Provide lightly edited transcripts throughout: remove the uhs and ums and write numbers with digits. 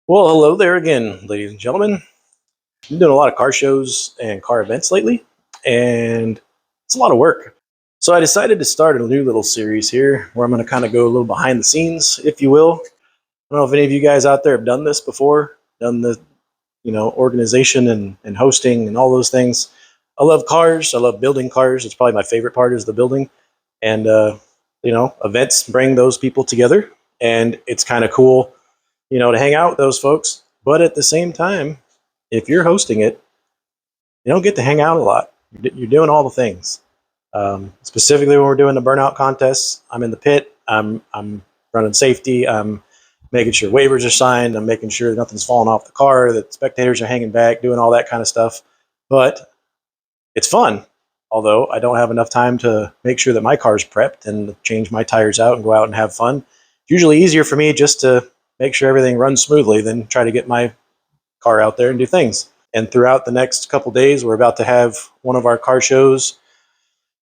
Well, hello there again, ladies and gentlemen. I've been doing a lot of car shows and car events lately, and it's a lot of work. So I decided to start a new little series here where I'm going to kind of go a little behind the scenes, if you will. I don't know if any of you guys out there have done this before, done the organization and hosting and all those things. I love cars. I love building cars. It's probably my favorite part is the building, and events bring those people together, and it's kind of cool, to hang out with those folks. But at the same time, if you're hosting it, you don't get to hang out a lot. You're doing all the things. Specifically, when we're doing the burnout contests, I'm in the pit. I'm running safety. I'm making sure waivers are signed. I'm making sure that nothing's falling off the car, that spectators are hanging back, doing all that kind of stuff. But it's fun. Although I don't have enough time to make sure that my car's prepped and change my tires out and go out and have fun. It's usually easier for me just to make sure everything runs smoothly than try to get my car out there and do things. And throughout the next couple days, we're about to have one of our car shows.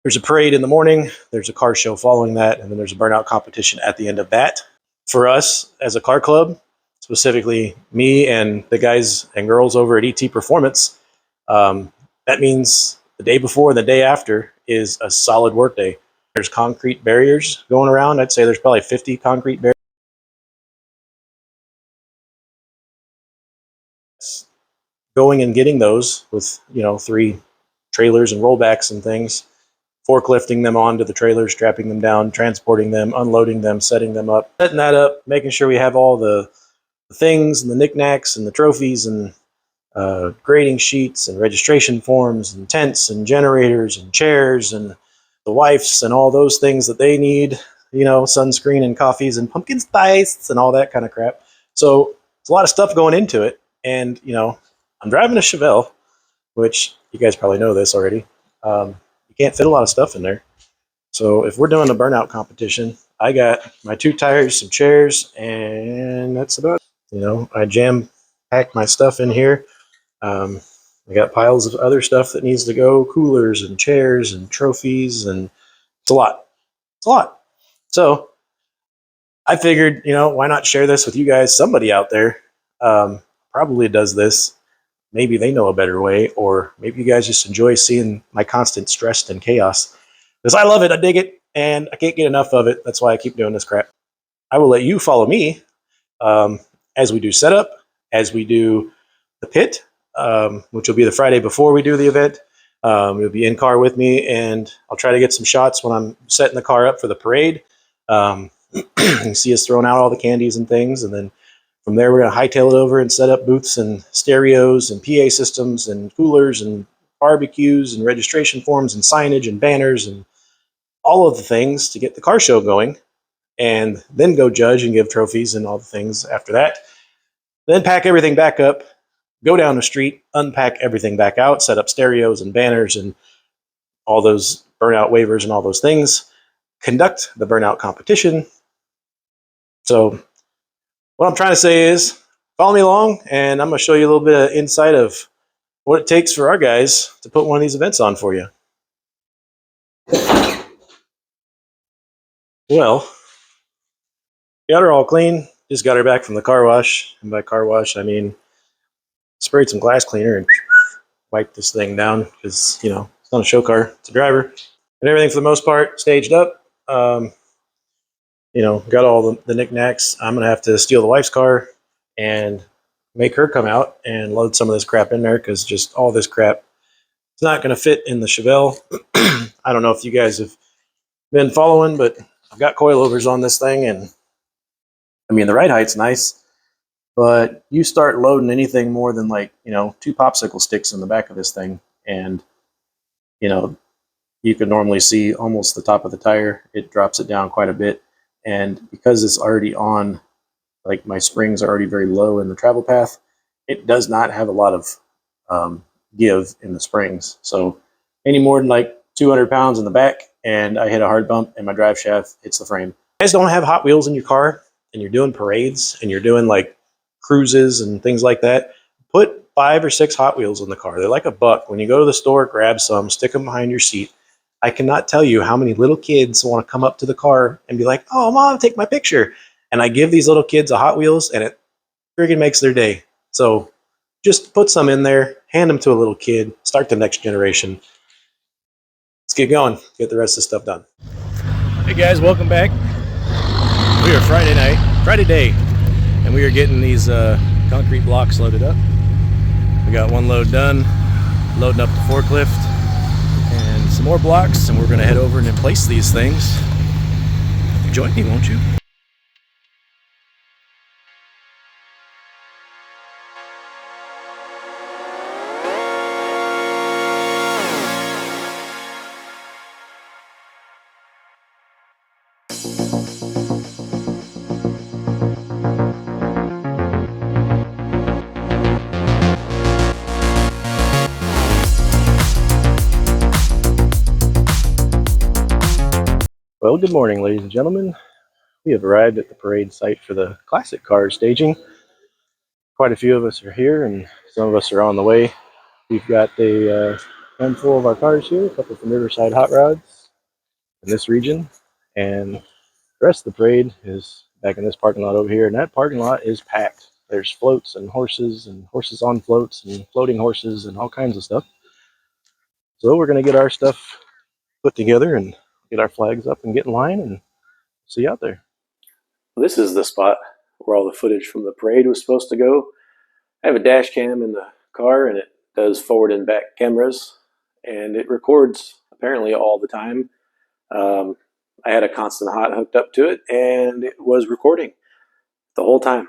There's a parade in the morning, there's a car show following that, and then there's a burnout competition at the end of that. For us as a car club, specifically me and the guys and girls over at ET Performance, that means the day before and the day after is a solid work day. There's concrete barriers going around. I'd say there's probably 50 concrete barriers. Going and getting those with, 3 trailers and rollbacks and things, forklifting them onto the trailers, strapping them down, transporting them, unloading them, setting them up, setting that up, making sure we have all the things and the knickknacks and the trophies and grading sheets and registration forms and tents and generators and chairs and the wifes and all those things that they need, sunscreen and coffees and pumpkin spice and all that kind of crap. So it's a lot of stuff going into it. And, I'm driving a Chevelle, which you guys probably know this already. You can't fit a lot of stuff in there. So if we're doing a burnout competition, I got my 2 tires, some chairs, and that's about it. I jam pack my stuff in here. I got piles of other stuff that needs to go, coolers and chairs and trophies, and it's a lot. It's a lot. So I figured, why not share this with you guys? Somebody out there probably does this. Maybe they know a better way, or maybe you guys just enjoy seeing my constant stress and chaos. Because I love it, I dig it, and I can't get enough of it. That's why I keep doing this crap. I will let you follow me um, as we do setup, as we do the pit, which will be the Friday before we do the event. You'll be in car with me, and I'll try to get some shots when I'm setting the car up for the parade. You can see us throwing out all the candies and things, and then from there, we're going to hightail it over and set up booths and stereos and PA systems and coolers and barbecues and registration forms and signage and banners and all of the things to get the car show going, and then go judge and give trophies and all the things after that. Then pack everything back up, go down the street, unpack everything back out, set up stereos and banners and all those burnout waivers and all those things, conduct the burnout competition. So what I'm trying to say is follow me along, and I'm going to show you a little bit of insight of what it takes for our guys to put one of these events on for you. Well, got her all clean. Just got her back from the car wash. And by car wash, I mean sprayed some glass cleaner and wiped this thing down because, it's not a show car, it's a driver. And everything for the most part staged up. Got all the knickknacks. I'm going to have to steal the wife's car and make her come out and load some of this crap in there because just all this crap, it's not going to fit in the Chevelle. I don't know if you guys have been following, but I've got coilovers on this thing, and I mean the ride height's nice, but you start loading anything more than 2 popsicle sticks in the back of this thing, and you can normally see almost the top of the tire. It drops it down quite a bit, and because it's already on, my springs are already very low in the travel path, it does not have a lot of give in the springs. So any more than 200 pounds in the back, and I hit a hard bump and my drive shaft hits the frame. You guys don't have Hot Wheels in your car and you're doing parades and you're doing cruises and things like that, put 5 or 6 Hot Wheels in the car. They're like $1. When you go to the store, grab some, stick them behind your seat. I cannot tell you how many little kids want to come up to the car and be like, "Oh, Mom, take my picture." And I give these little kids a Hot Wheels, and friggin' makes their day. So just put some in there, hand them to a little kid, start the next generation. Let's get going, get the rest of the stuff done. Hey guys, welcome back. We are Friday day, and we are getting these concrete blocks loaded up. We got one load done, loading up the forklift and some more blocks, and we're gonna head over and place these things. Join me, won't you? Well, good morning, ladies and gentlemen. We have arrived at the parade site for the classic car staging. Quite a few of us are here, and some of us are on the way. We've got a handful of our cars here, a couple from Riverside Hot Rods in this region, and the rest of the parade is back in this parking lot over here, and that parking lot is packed. There's floats and horses on floats and floating horses and all kinds of stuff. So we're going to get our stuff put together and get our flags up and get in line and see you out there. This is the spot where all the footage from the parade was supposed to go. I have a dash cam in the car, and it does forward and back cameras, and it records apparently all the time. I had a Constant Hot hooked up to it, and it was recording the whole time,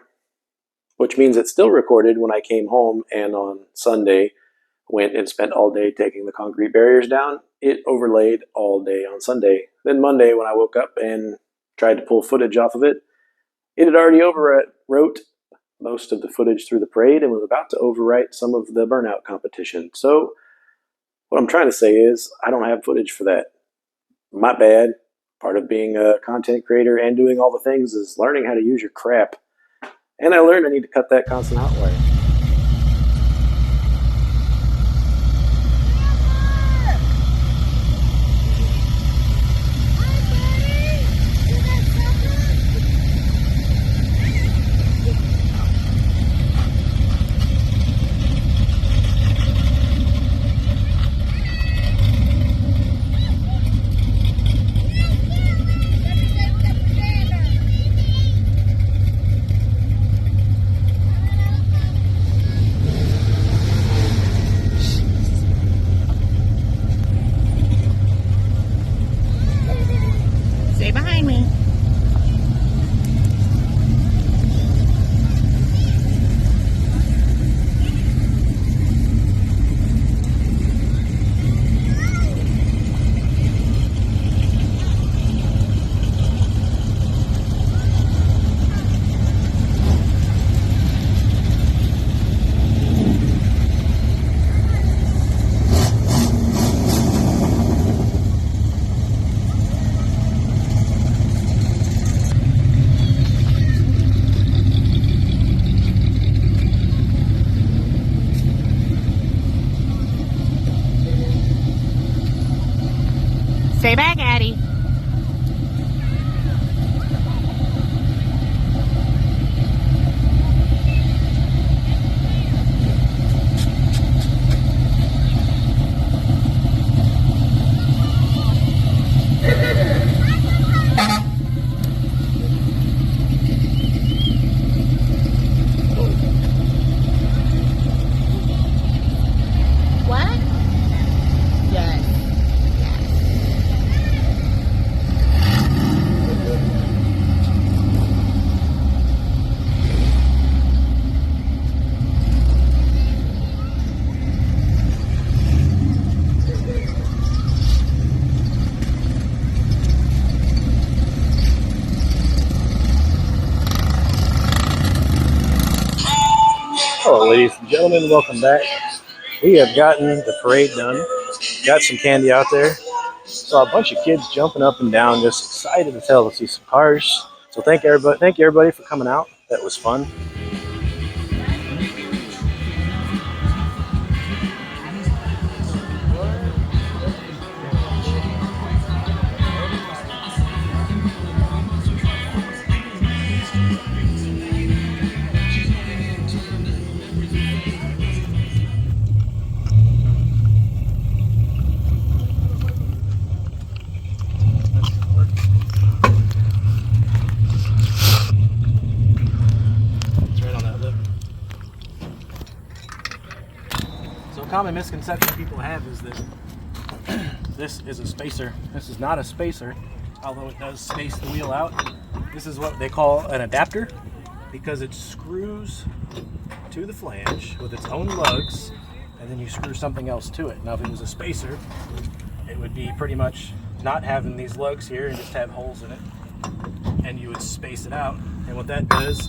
which means it still recorded when I came home and on Sunday went and spent all day taking the concrete barriers down. It overlaid all day on Sunday. Then Monday, when I woke up and tried to pull footage off of it, it had already overwrote most of the footage through the parade and was about to overwrite some of the burnout competition. So what I'm trying to say is I don't have footage for that. My bad. Part of being a content creator and doing all the things is learning how to use your crap. And I learned I need to cut that Constant Hot wire. Stay behind me. Stay back, Addie. What? Yes. Hello, ladies and gentlemen, welcome back. We have gotten the parade done. Got some candy out there. Saw a bunch of kids jumping up and down, just excited as hell to see some cars. So thank you everybody for coming out. That was fun. common misconception people have is that this is a spacer. This is not a spacer, although it does space the wheel out. This is what they call an adapter because it screws to the flange with its own lugs, and then you screw something else to it. Now, if it was a spacer, it would be pretty much not having these lugs here and just have holes in it, and you would space it out. And what that does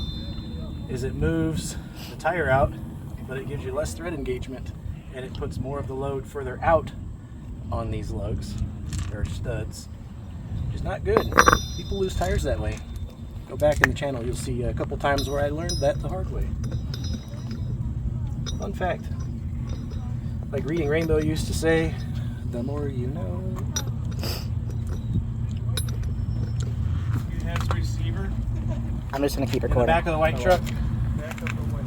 is it moves the tire out, but it gives you less thread engagement, and it puts more of the load further out on these lugs or studs, which is not good. People lose tires that way. Go back in the channel, you'll see a couple times where I learned that the hard way. Fun fact. Like Reading Rainbow used to say, the more you know. You have the receiver. I'm just gonna keep In the recording. back of the white truck. Back up the way.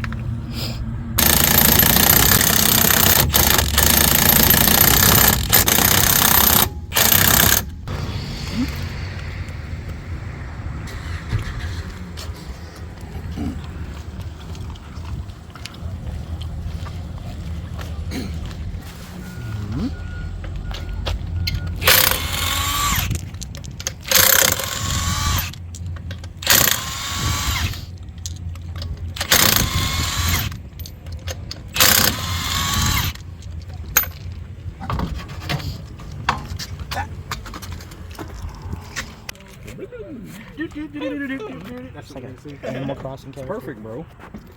That's what we see. Animal Crossing character. Perfect, bro.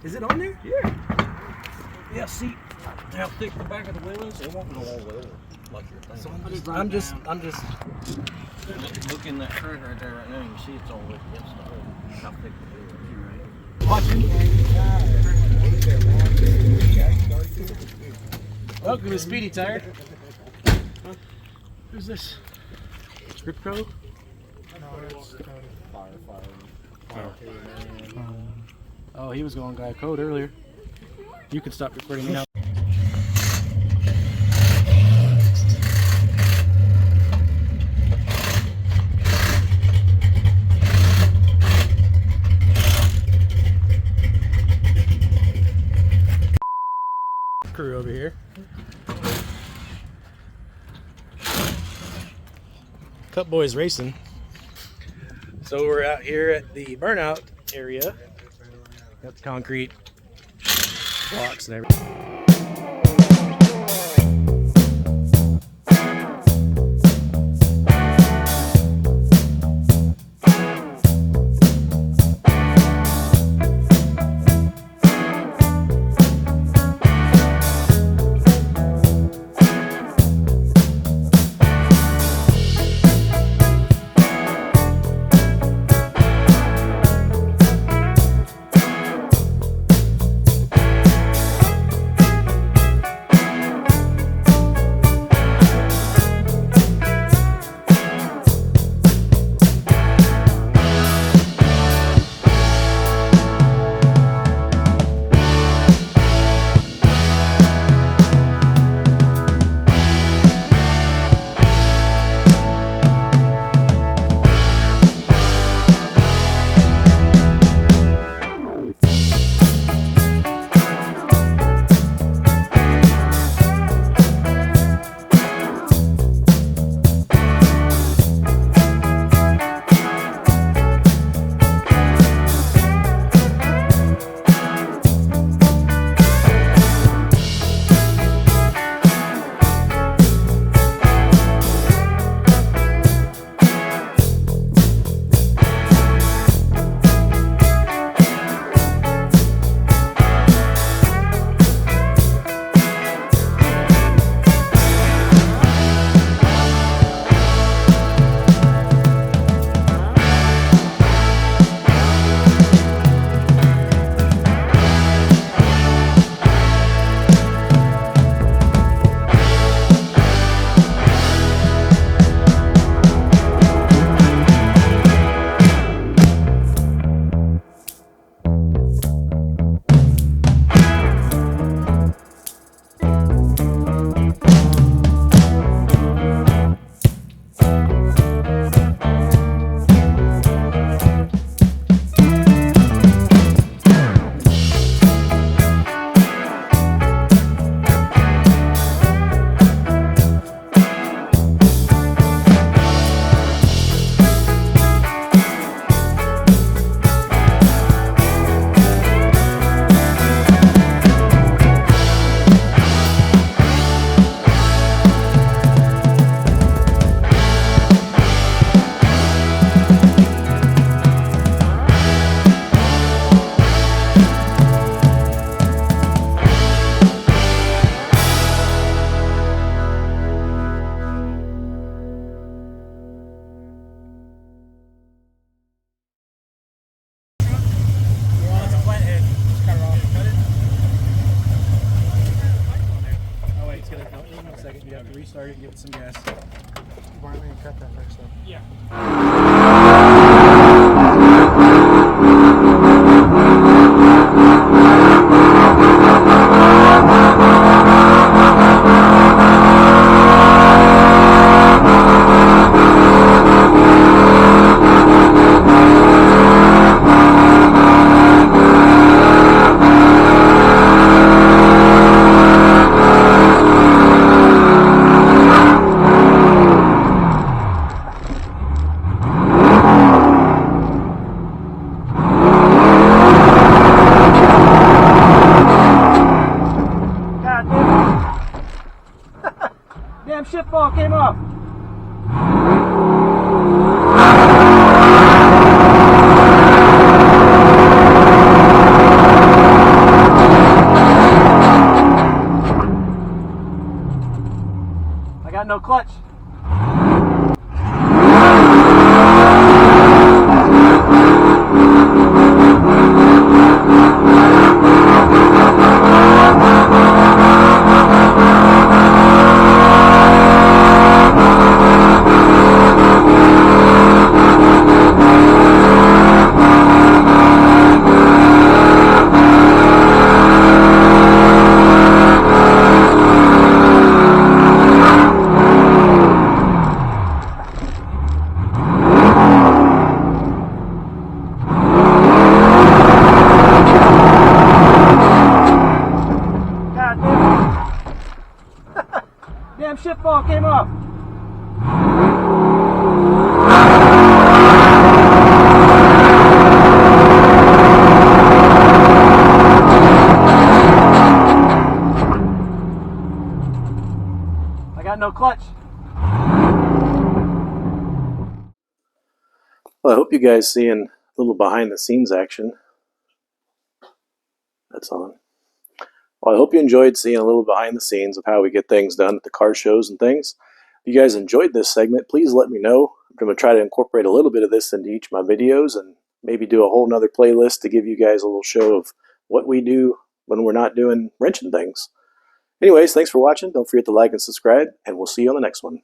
Is it on there? Yeah. Yeah, see how thick the back of the wheel is? It won't go all the way over like your thing. I'm just Look in that tread right there right now, you can see it's all the way against the hole. How thick the wheel is. watching. Welcome to Speedy Tire. Who's this? Gripco? Oh, he was going guy code earlier. You can stop recording now. Crew over here. Cup Boys Racing. So we're out here at the burnout area. Got the concrete blocks and everything. restart it and give it some gas. Why don't we cut that first though? Yeah. Damn shit ball came off. I got no clutch. Damn shit ball came off. I got no clutch. Well, I hope you guys seeing a little behind the scenes action. That's on. Well, I hope you enjoyed seeing a little behind the scenes of how we get things done at the car shows and things. If you guys enjoyed this segment, please let me know. I'm going to try to incorporate a little bit of this into each of my videos and maybe do a whole nother playlist to give you guys a little show of what we do when we're not doing wrenching things. Anyways, thanks for watching. Don't forget to like and subscribe, and we'll see you on the next one.